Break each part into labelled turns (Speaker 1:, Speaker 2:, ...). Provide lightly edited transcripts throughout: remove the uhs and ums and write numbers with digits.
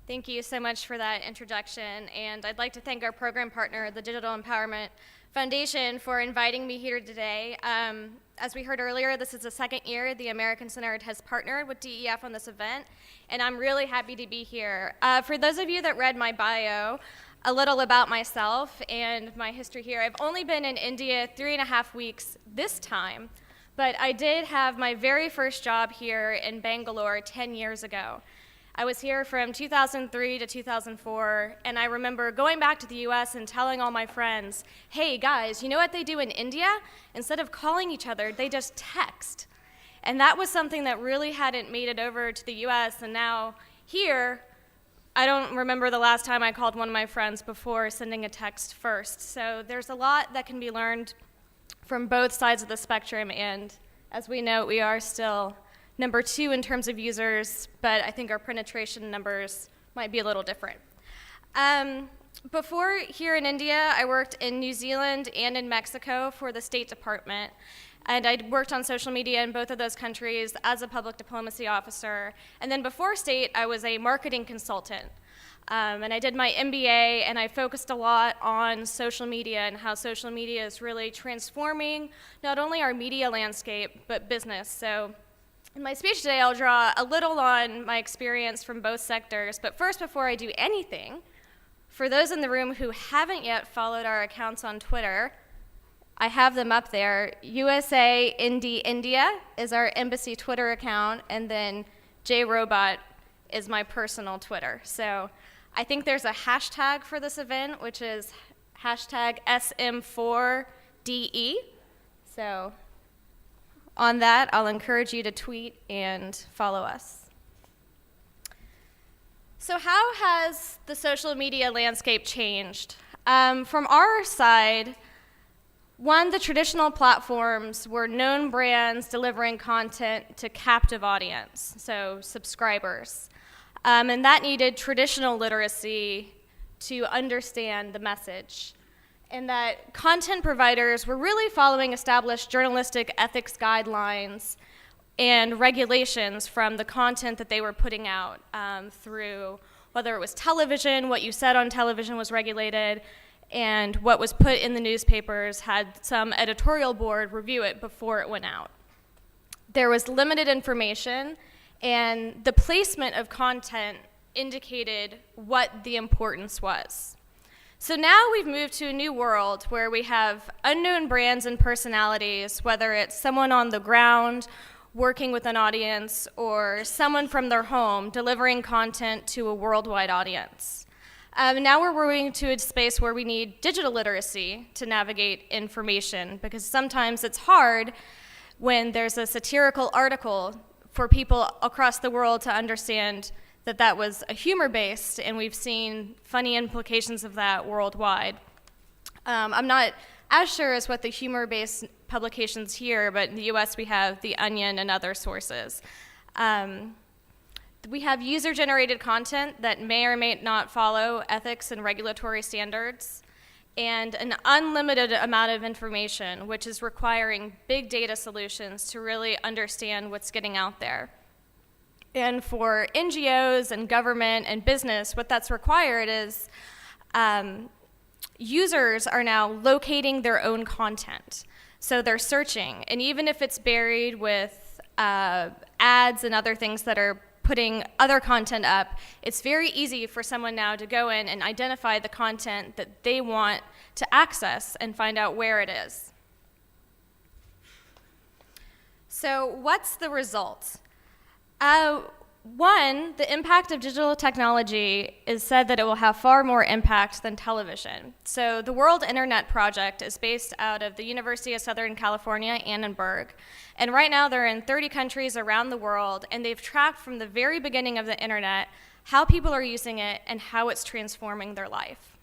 Speaker 1: Thank you so much for that introduction, and I'd like to thank our program partner, the Digital Empowerment Foundation, for inviting me here today. As we heard earlier, this is the second year the American Center has partnered with DEF on this event, and I'm really happy to be here. For those of you that read my bio, a little about myself and my history here. I've only been in India 3.5 weeks this time, but I did have my very first job here in Bangalore 10 years ago. I was here from 2003 to 2004, and I remember going back to the US and telling all my friends, hey guys, you know what they do in India? Instead of calling each other, they just text. And that was something that really hadn't made it over to the US, and now here, I don't remember the last time I called one of my friends before sending a text first. So there's a lot that can be learned from both sides of the spectrum, and as we know, we are still number 2 in terms of users, but I think our penetration numbers might be a little different. Before here in India, I worked in New Zealand and in Mexico for the State Department, and I worked on social media in both of those countries as a public diplomacy officer. And then before state, I was a marketing consultant. And I did my MBA, and I focused a lot on social media and how social media is really transforming not only our media landscape, but business. So in my speech today, I'll draw a little on my experience from both sectors, but first, before I do anything, for those in the room who haven't yet followed our accounts on Twitter, I have them up there. USA Indie India is our embassy Twitter account, and then JRobot is my personal Twitter. So I think there's a hashtag for this event, which is hashtag SM4DE. So on that, I'll encourage you to tweet and follow us. So how has the social media landscape changed? From our side, one, the traditional platforms were known brands delivering content to captive audience, so subscribers. And that needed traditional literacy to understand the message. And that content providers were really following established journalistic ethics guidelines and regulations from the content that they were putting out through whether it was television, what you said on television was regulated, and what was put in the newspapers had some editorial board review it before it went out. There was limited information, and the placement of content indicated what the importance was. So now we've moved to a new world where we have unknown brands and personalities, whether it's someone on the ground working with an audience or someone from their home delivering content to a worldwide audience. Now we're moving to a space where we need digital literacy to navigate information, because sometimes it's hard when there's a satirical article for people across the world to understand that that was a humor-based, and we've seen funny implications of that worldwide. I'm not as sure as what the humor-based publications here, but in the US we have The Onion and other sources. We have user-generated content that may or may not follow ethics and regulatory standards, and an unlimited amount of information, which is requiring big data solutions to really understand what's getting out there. And for NGOs and government and business, what that's required is users are now locating their own content. So they're searching, and even if it's buried with ads and other things that are putting other content up, it's very easy for someone now to go in and identify the content that they want to access and find out where it is. So what's the result? One, the impact of digital technology is said that it will have far more impact than television. So the World Internet Project is based out of the University of Southern California, Annenberg. And right now they're in 30 countries around the world, and they've tracked from the very beginning of the internet how people are using it and how it's transforming their life.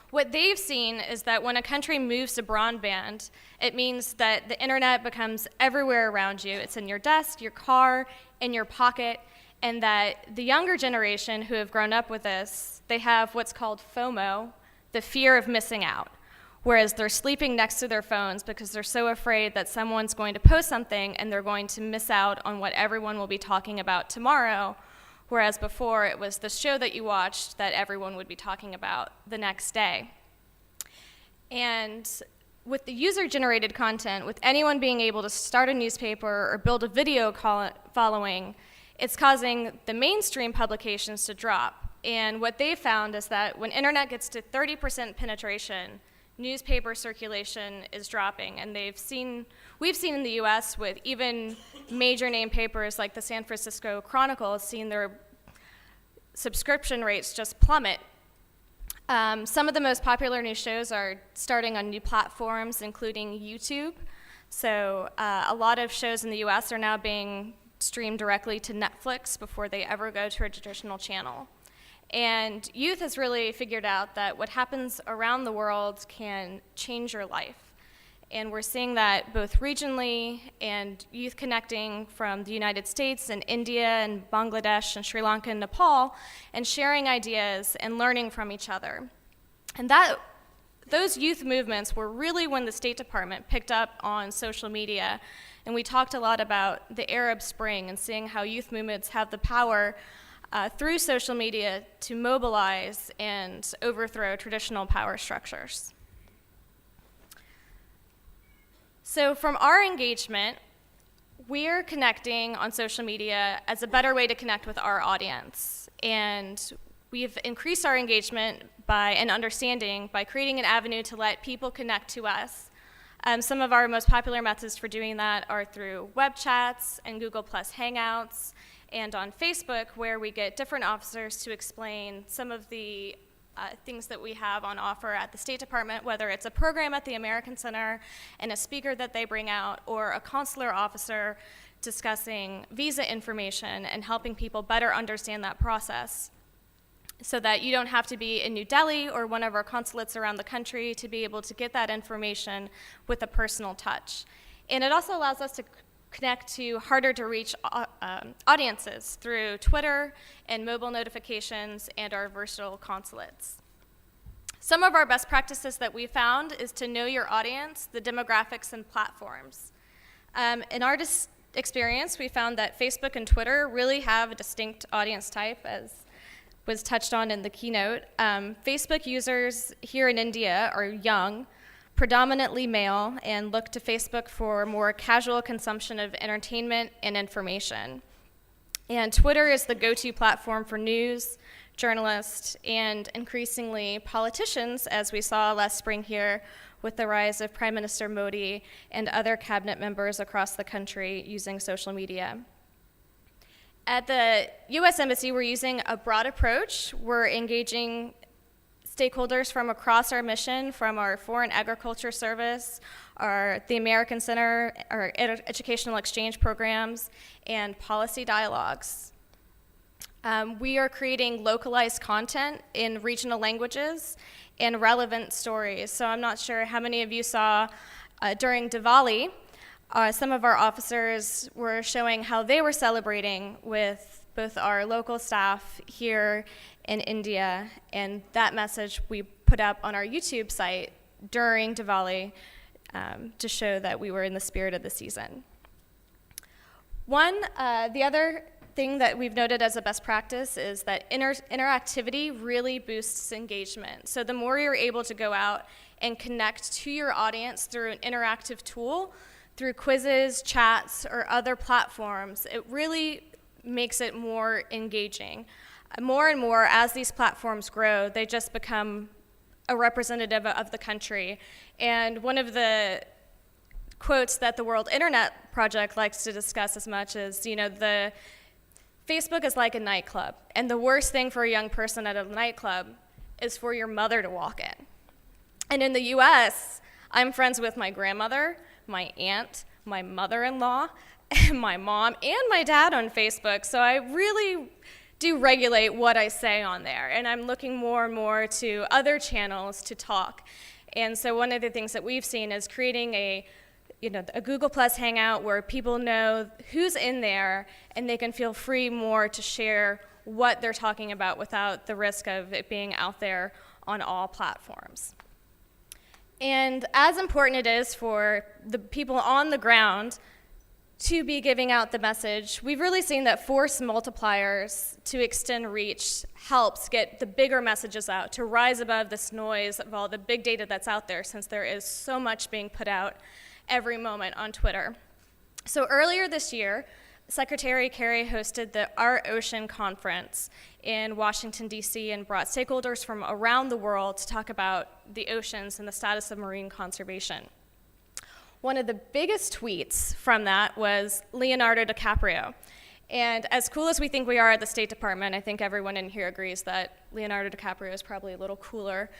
Speaker 1: What they've seen is that when a country moves to broadband, it means that the internet becomes everywhere around you. It's in your desk, your car, in your pocket, and that the younger generation who have grown up with this, they have what's called FOMO, the fear of missing out, whereas they're sleeping next to their phones because they're so afraid that someone's going to post something and they're going to miss out on what everyone will be talking about tomorrow, whereas before it was the show that you watched that everyone would be talking about the next day. And with the user-generated content, with anyone being able to start a newspaper or build a video following, it's causing the mainstream publications to drop. And what they found is that when internet gets to 30% penetration, newspaper circulation is dropping. And we've seen in the US with even major name papers like the San Francisco Chronicle seeing their subscription rates just plummet. Some of the most popular new shows are starting on new platforms, including YouTube. So a lot of shows in the US are now being streamed directly to Netflix before they ever go to a traditional channel. And youth has really figured out that what happens around the world can change your life. And we're seeing that both regionally and youth connecting from the United States and India and Bangladesh and Sri Lanka and Nepal and sharing ideas and learning from each other. And those youth movements were really when the State Department picked up on social media. And we talked a lot about the Arab Spring and seeing how youth movements have the power through social media to mobilize and overthrow traditional power structures. So from our engagement, we're connecting on social media as a better way to connect with our audience. And we've increased our engagement and understanding by creating an avenue to let people connect to us. Some of our most popular methods for doing that are through web chats and Google Plus Hangouts, and on Facebook, where we get different officers to explain some of the things that we have on offer at the State Department, whether it's a program at the American Center and a speaker that they bring out, or a consular officer discussing visa information and helping people better understand that process, so that you don't have to be in New Delhi or one of our consulates around the country to be able to get that information with a personal touch. And it also allows us to connect to harder to reach audiences through Twitter and mobile notifications and our versatile consulates. Some of our best practices that we found is to know your audience, the demographics and platforms. In our experience, we found that Facebook and Twitter really have a distinct audience type, as was touched on in the keynote. Facebook users here in India are young, predominantly male, and look to Facebook for more casual consumption of entertainment and information. And Twitter is the go-to platform for news, journalists, and increasingly politicians, as we saw last spring here with the rise of Prime Minister Modi and other cabinet members across the country using social media. At the US Embassy, we're using a broad approach. We're engaging stakeholders from across our mission, from our Foreign Agriculture Service, the American Center, our educational exchange programs, and policy dialogues. We are creating localized content in regional languages and relevant stories. So I'm not sure how many of you saw during Diwali, some of our officers were showing how they were celebrating with both our local staff here in India, and that message we put up on our YouTube site during Diwali to show that we were in the spirit of the season. The other thing that we've noted as a best practice is that interactivity really boosts engagement. So the more you're able to go out and connect to your audience through an interactive tool, through quizzes, chats, or other platforms, it really makes it more engaging. More and more, as these platforms grow, they just become a representative of the country. And one of the quotes that the World Internet Project likes to discuss as much is, the Facebook is like a nightclub, and the worst thing for a young person at a nightclub is for your mother to walk in. And in the US, I'm friends with my grandmother, my aunt, my mother-in-law, my mom, and my dad on Facebook, so I really do regulate what I say on there, and I'm looking more and more to other channels to talk. And so one of the things that we've seen is creating a Google Plus Hangout where people know who's in there, and they can feel free more to share what they're talking about without the risk of it being out there on all platforms. And as important it is for the people on the ground to be giving out the message. We've really seen that force multipliers to extend reach helps get the bigger messages out, to rise above this noise of all the big data that's out there, since there is so much being put out every moment on Twitter. So earlier this year, Secretary Kerry hosted the Our Ocean Conference in Washington, D.C., and brought stakeholders from around the world to talk about the oceans and the status of marine conservation. One of the biggest tweets from that was Leonardo DiCaprio. And as cool as we think we are at the State Department, I think everyone in here agrees that Leonardo DiCaprio is probably a little cooler.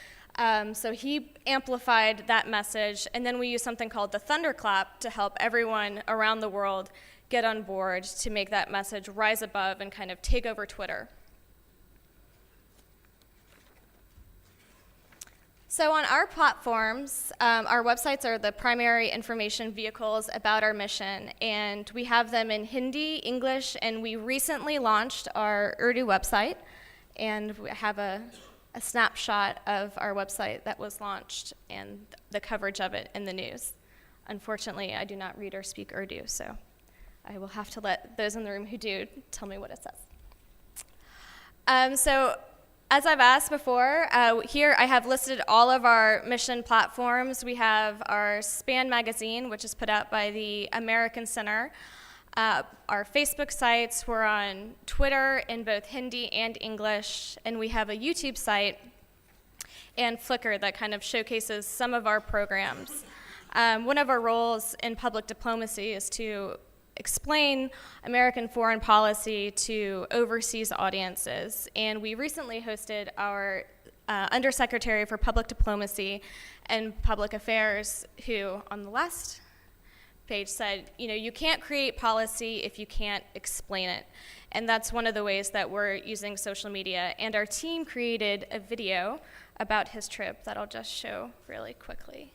Speaker 1: So he amplified that message, and then we used something called the thunderclap to help everyone around the world get on board to make that message rise above and kind of take over Twitter. So on our platforms, our websites are the primary information vehicles about our mission, and we have them in Hindi, English, and we recently launched our Urdu website, and we have a snapshot of our website that was launched and the coverage of it in the news. Unfortunately, I do not read or speak Urdu, so I will have to let those in the room who do tell me what it says. So as I've asked before, here I have listed all of our mission platforms. We have our SPAN magazine, which is put out by the American Center. Our Facebook sites, we're on Twitter in both Hindi and English, and we have a YouTube site and Flickr that kind of showcases some of our programs. One of our roles in public diplomacy is to explain American foreign policy to overseas audiences, and we recently hosted our Undersecretary for Public Diplomacy and Public Affairs, who on the last page said, you can't create policy if you can't explain it. And that's one of the ways that we're using social media. And our team created a video about his trip that I'll just show really quickly.